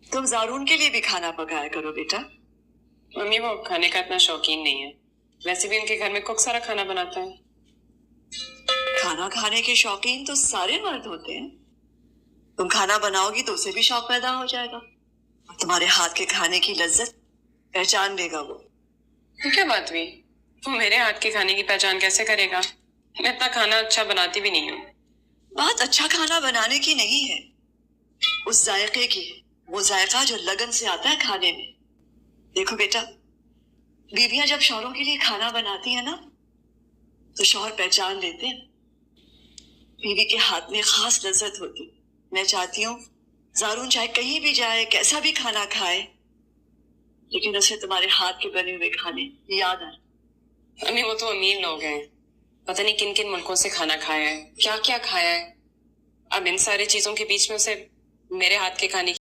तुम जारून के लिए भी खाना पकाया करो बेटा। मम्मी वो खाने का इतना शौकीन नहीं है, वैसे भी उनके घर में कुक सारा खाना बनाता है। खाना खाने के शौकीन तो सारे मर्द होते हैं। तुम खाना बनाओगी तो उसे भी शौक पैदा हो जाएगा और तुम्हारे हाथ के खाने की लज्जत पहचान लेगा वो। तो क्या बात हुई? वो मेरे हाथ के खाने की पहचान कैसे करेगा? मैं इतना खाना अच्छा बनाती भी नहीं हूँ। बात अच्छा खाना बनाने की नहीं है, उस जायके की है। वो जायका जो लगन से आता है खाने में। देखो बेटा, बीवियां जब शौहरों के लिए खाना बनाती है ना, तो शौहर पहचान लेते हैं। बीवी के हाथ में खास लज्जत होती। मैं चाहती हूँ जारून चाहे कहीं भी जाए, कैसा भी खाना खाए, लेकिन उसे तुम्हारे हाथ के बने हुए खाने याद आए। मम्मी वो तो अमीर लोग हैं, पता नहीं किन किन मुल्कों से खाना खाया है, क्या क्या खाया है। अब इन सारी चीजों के बीच में उसे मेरे हाथ के खाने